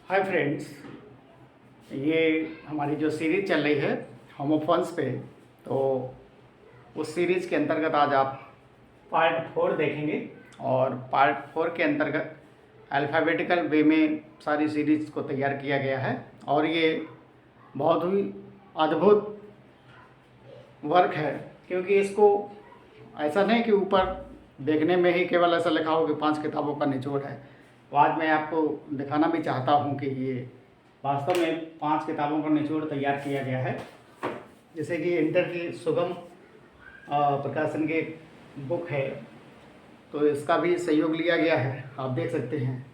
Hi friends, ये हमारी जो सीरीज़ चल रही है होमोफोन्स पे, तो उस सीरीज़ के अंतर्गत आज आप पार्ट 4 देखेंगे। और पार्ट 4 के अंतर्गत अल्फ़ाबेटिकल वे में सारी सीरीज़ को तैयार किया गया है। और ये बहुत ही अद्भुत वर्क है, क्योंकि इसको ऐसा नहीं कि ऊपर देखने में ही केवल ऐसा लिखा हो कि 5 किताबों का निचोड़ है। तो आज मैं आपको दिखाना भी चाहता हूँ कि ये वास्तव में 5 किताबों का निचोड़ तैयार किया गया है। जैसे कि इंटर की सुगम प्रकाशन की बुक है, तो इसका भी सहयोग लिया गया है, आप देख सकते हैं।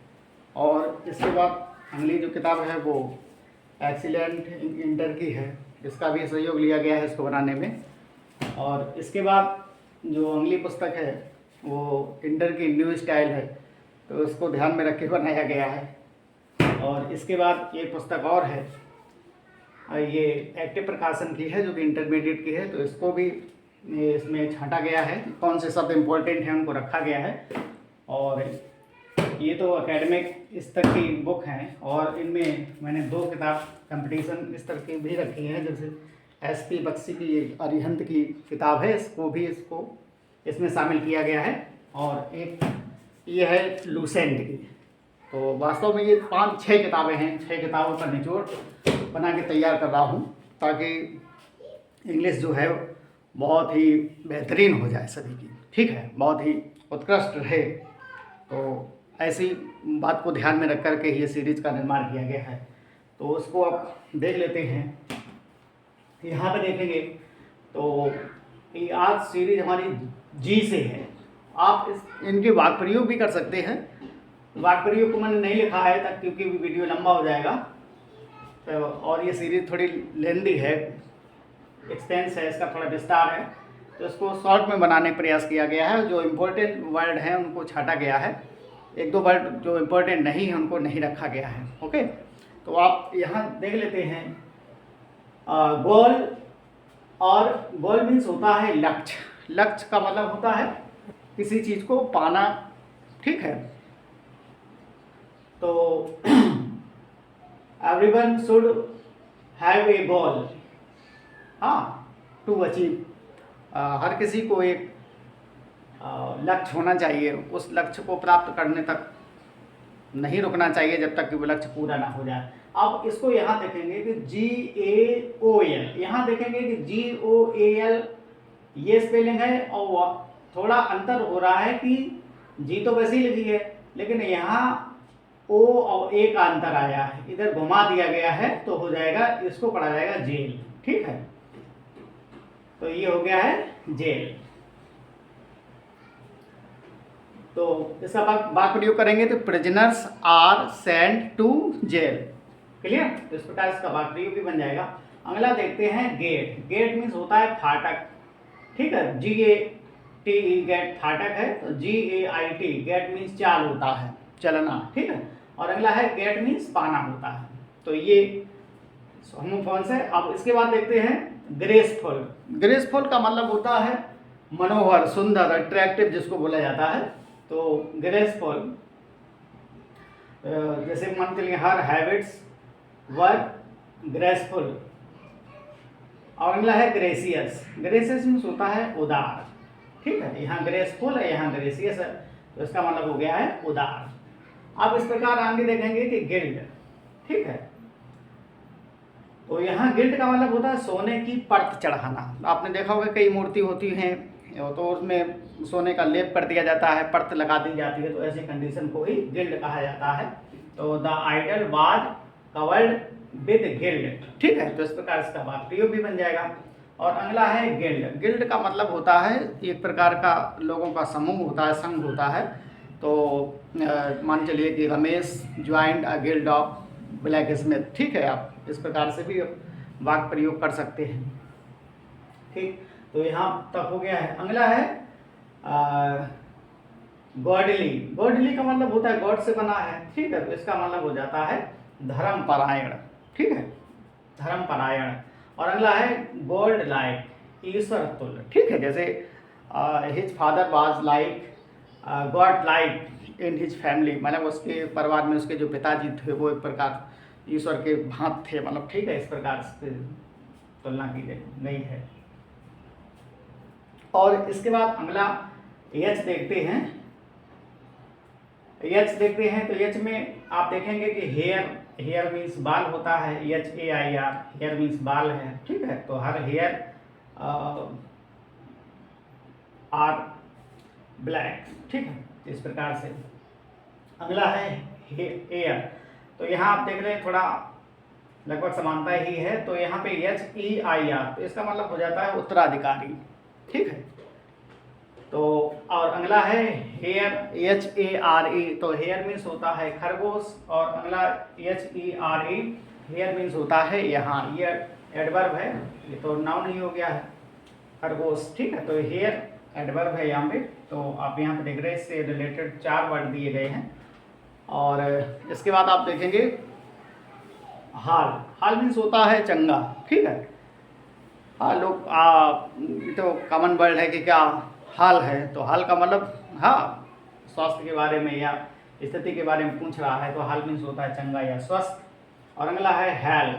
और इसके बाद अगली जो किताब है वो एक्सीलेंट इंटर की है, इसका भी सहयोग लिया गया है इसको बनाने में। और इसके बाद जो अगली पुस्तक है वो इंटर की न्यू स्टाइल है, तो उसको ध्यान में रख के बनाया गया है। और इसके बाद एक पुस्तक और है, ये एक्टिव प्रकाशन की है जो कि इंटरमीडिएट की है, तो इसको भी इसमें छांटा गया है, कौन से शब्द इम्पोर्टेंट हैं उनको रखा गया है। और ये तो एकेडमिक स्तर की बुक हैं, और इनमें मैंने 2 किताब कंपटीशन स्तर की भी रखी हैं, जैसे एसपी बख्शी की अरिहंत की किताब है, इसको इसमें शामिल किया गया है। और एक ये है लूसेंट की। तो वास्तव में ये 5-6 किताबें हैं, 6 किताबों का निचोड़ बना के तैयार कर रहा हूँ, ताकि इंग्लिश जो है बहुत ही बेहतरीन हो जाए सभी की, ठीक है, बहुत ही उत्कृष्ट रहे। तो ऐसी बात को ध्यान में रख कर के ये सीरीज़ का निर्माण किया गया है। तो उसको आप देख लेते हैं। यहाँ पे देखेंगे तो ये आज सीरीज हमारी जी से है। आप इनके वाक्य प्रयोग भी कर सकते हैं। वाक्य प्रयोग को मैंने नहीं लिखा है तक, क्योंकि वीडियो लंबा हो जाएगा। तो और ये सीरीज थोड़ी लेंदी है, एक्सटेंस है, इसका थोड़ा विस्तार है, तो इसको शॉर्ट में बनाने का प्रयास किया गया है। जो इम्पोर्टेंट वर्ड हैं उनको छाटा गया है, 1-2 वर्ड जो इम्पोर्टेंट नहीं है उनको नहीं रखा गया है। ओके, तो आप यहाँ देख लेते हैं। गोल, और गोल मीन्स होता है लक्ष्य। लक्ष्य का मतलब होता है किसी चीज़ को पाना, ठीक है। तो एवरीवन शुड हैव ए गोल, हाँ, टू अचीव। हर किसी को एक लक्ष्य होना चाहिए, उस लक्ष्य को प्राप्त करने तक नहीं रुकना चाहिए जब तक कि वो लक्ष्य पूरा ना हो जाए। अब इसको यहाँ देखेंगे कि GAOL, यहाँ देखेंगे कि GOAL ये स्पेलिंग है, और थोड़ा अंतर हो रहा है कि जी तो वैसे ही लिखी है, लेकिन यहाँ O और A का अंतर आया है, इधर घुमा दिया गया है, तो हो जाएगा, इसको पढ़ा जाएगा जेल, ठीक है। तो ये हो गया है जेल। तो इसका वाक्य प्रयोग करेंगे तो prisoners are sent to jail, clear. तो इस प्रकार इसका वाक्य प्रयोग भी बन जाएगा। अगला देखते हैं गेट। गेट मीन्स होता है फाटक, ठीक है। GATE गेट फाटक है, तो GAIT गेट मीन्स चाल होता है, चलना, ठीक है। और अगला है गेट मीन्स पाना होता है। तो ये होमोफोन्स है। अब इसके बाद देखते हैं ग्रेसफुल। ग्रेसफुल का मतलब होता है मनोहर, सुंदर, अट्रैक्टिव, जिसको बोला जाता है। तो ग्रेसफुल, जैसे मान चलिए हर हैबिट्स वर्क ग्रेसफुल। और अगला है ग्रेसियस। ग्रेसियस मीन्स होता है उदार, ठीक है। यहाँ ग्रेसफुल है, यहाँ ग्रेसियस है, तो इसका मतलब हो गया है उदार। अब इस प्रकार आगे देखेंगे कि गिल्ड, ठीक है। तो यहाँ गिल्ड का मतलब होता है सोने की परत चढ़ाना। आपने देखा होगा कई मूर्ति होती हैं, तो उसमें सोने का लेप कर दिया जाता है, परत लगा दी जाती है, तो ऐसी कंडीशन को ही गिल्ड कहा जाता है। तो the idol was covered with gild, ठीक है। तो इस प्रकार इसका वाक्य प्रयोग भी बन जाएगा। और अगला है गिल्ड। गिल्ड का मतलब होता है एक प्रकार का लोगों का समूह होता है, संघ होता है। तो मान चलिए कि Ramesh joined a guild of black Smith, ठीक है। आप इस प्रकार से भी वाक्य प्रयोग कर सकते हैं, ठीक। तो यहाँ तक हो गया है। अगला है गॉडली। गॉडली का मतलब होता है गॉड से बना है, ठीक है। तो इसका मतलब हो जाता है धर्मपरायण, ठीक है, धर्मपरायण। और अगला है गॉड लाइक, ईश्वर तुल्य, ठीक है। जैसे his father was like God like, in his family, मतलब उसके परिवार में उसके जो पिताजी थे वो एक प्रकार ईश्वर के भांत थे, मतलब ठीक है, इस प्रकार से तुलना की गई है। और इसके बाद अगला यच देखते हैं। यच देखते हैं तो यच में आप देखेंगे कि हेयर मीन्स बाल होता है, HAIR, हेयर मीन्स बाल है, ठीक है। तो हर हेयर आर ब्लैक, ठीक है, इस प्रकार से। अगला है एयर, तो यहाँ आप देख रहे हैं थोड़ा लगभग समानता ही है। तो यहाँ पे HEIR, तो इसका मतलब हो जाता है उत्तराधिकारी, ठीक है। तो और अगला है हेयर, HARE, तो हेयर मीन्स होता है खरगोश, और अगला HERE, हेयर मीन्स होता है यहाँ, ये एडवर्ब है, ये तो नाउन ही हो गया है, खरगोश, ठीक है। तो हेयर एडवर्ब है यहाँ पे। तो आप यहाँ पे देख रहे हैं इससे रिलेटेड 4 वर्ड दिए गए हैं। और इसके बाद आप देखेंगे हाल मीन्स होता है चंगा, ठीक है। लोग तो कॉमन वर्ड है कि क्या हाल है, तो हाल का मतलब हाँ स्वास्थ्य के बारे में या स्थिति के बारे में पूछ रहा है, तो हाल मीन्स होता है चंगा या स्वस्थ। और अगला है हैल,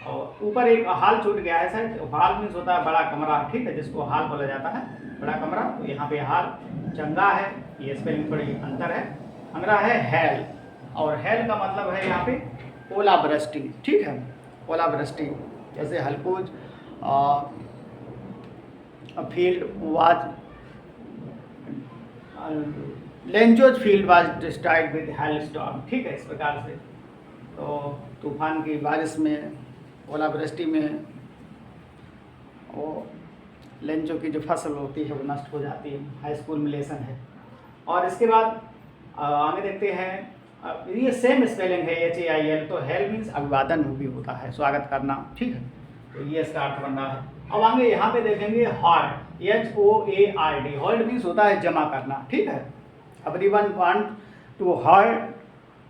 और ऊपर एक हाल छूट गया है सर, हाल मीन्स होता है बड़ा कमरा, ठीक है, जिसको हाल बोला जाता है, बड़ा कमरा। तो यहाँ पे हाल चंगा है, ये स्पेलिंग थोड़ी अंतर है। अगला है हैल, और हैल का मतलब है यहाँ पे ओलावृष्टि, ठीक है, ओलावृष्टि। जैसे हलकूज फील्ड वाज लेंजोज field was destroyed with hail storm, ठीक है, इस प्रकार से। तो तूफान की बारिश में, ओलावृष्टि में वो लेंजो की जो फसल होती है वो नष्ट हो जाती है, हाई स्कूल में लेसन है। और इसके बाद आगे देखते हैं, ये सेम स्पेलिंग है HAIL, तो हेल मीन्स अभिवादन भी होता है, स्वागत करना, ठीक है, तो ये इसका अर्थ बन रहा है। अब आगे यहाँ पे देखेंगे हॉल्ड, HOARD, हॉल्ड मीन्स होता है जमा करना, ठीक है। Everyone want to hold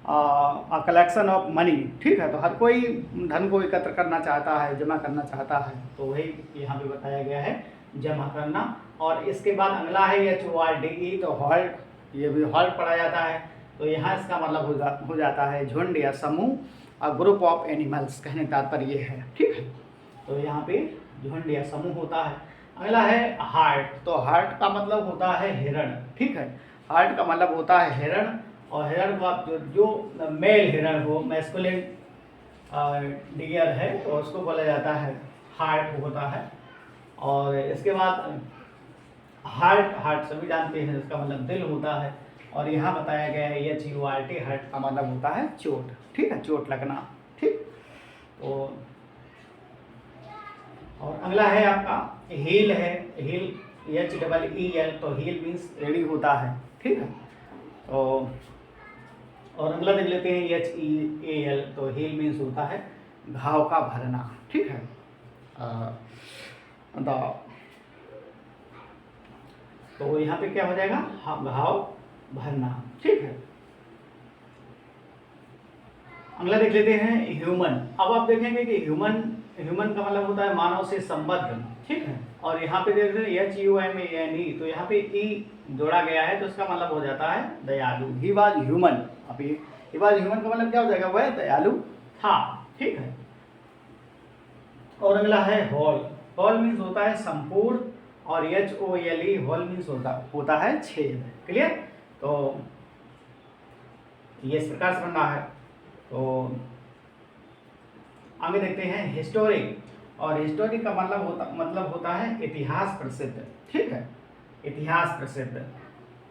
a collection of money, ठीक है, तो हर कोई धन को एकत्र करना चाहता है, जमा करना चाहता है, तो वही यहाँ पे बताया गया है, जमा करना। और इसके बाद अगला है HORDE, तो हॉल्ड, ये भी हॉल्ड पढ़ा जाता है, तो यहाँ इसका मतलब हो जाता है झुंड या समूह, और ग्रुप ऑफ एनिमल्स, कहने का तात्पर्य ये है, ठीक है। तो यहाँ पे झुंड या समूह होता है। अगला है हार्ट, तो हार्ट का मतलब होता है हिरण, ठीक है, हार्ट का मतलब होता है हिरण। और हिरण को आप जो मेल हिरण हो, मैस्कुलिन डियर है, तो उसको बोला जाता है हार्ट होता है। और इसके बाद हार्ट सभी जानते हैं, इसका मतलब दिल होता है। और यहाँ बताया गया है HURT, हार्ट का मतलब होता है चोट, ठीक है, चोट लगना, ठीक। तो और अगला है आपका हील है, हील HEEL, तो हील मीन्स एड़ी होता है, ठीक है। तो और अगला देख लेते हैं HEAL, तो हील मीन्स होता है घाव का भरना, ठीक है, तो यहाँ पे क्या हो जाएगा, घाव भरना, ठीक है। अगला देख लेते हैं ह्यूमन। अब आप देखेंगे कि ह्यूमन का मतलब होता है मानव से संबद्ध, ठीक है। और यहाँ पे देख रहे हैं HUMANE, तो यहाँ पे ई जोड़ा गया है, तो इसका मतलब हो जाता है दयालु। ही वाज ह्यूमन, अभी ही वाज ह्यूमन का मतलब क्या हो जाएगा, वह दयालु था, ठीक है। और अगला है होल मीन्स होता है संपूर्ण, और HOLE, होल मीन्स होता है छेद, क्लियर। तो ये इस प्रकार से बन रहा है। तो आगे देखते हैं हिस्टोरिक, और हिस्टोरिक का मतलब होता है इतिहास प्रसिद्ध, ठीक है, इतिहास प्रसिद्ध।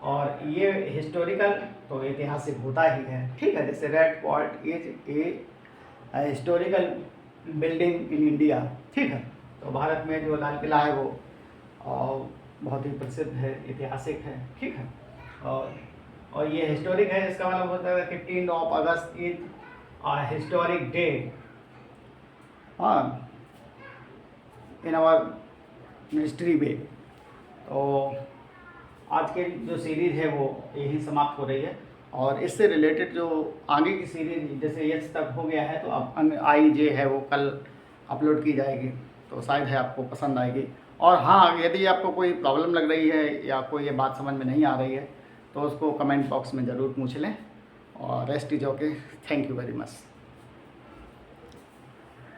और ये हिस्टोरिकल तो ऐतिहासिक होता ही है, ठीक है। जैसे red fort is a historical building in India, ठीक है। तो भारत में जो लाल किला है वो बहुत ही प्रसिद्ध है, ऐतिहासिक है, ठीक है। और ये हिस्टोरिक है, इसका मतलब होता है 15 अगस्त is historic day in our ministry way. तो आज के जो सीरीज़ है वो यही समाप्त हो रही है, और इससे रिलेटेड जो आगे की सीरीज जैसे एच तक हो गया है, तो अब IJ है वो कल अपलोड की जाएगी, तो शायद है आपको पसंद आएगी। और हाँ, यदि आपको कोई प्रॉब्लम लग रही है या कोई ये बात समझ में नहीं आ रही है, तो उसको कमेंट बॉक्स में ज़रूर पूछ लें। और rest is okay. Thank you very much.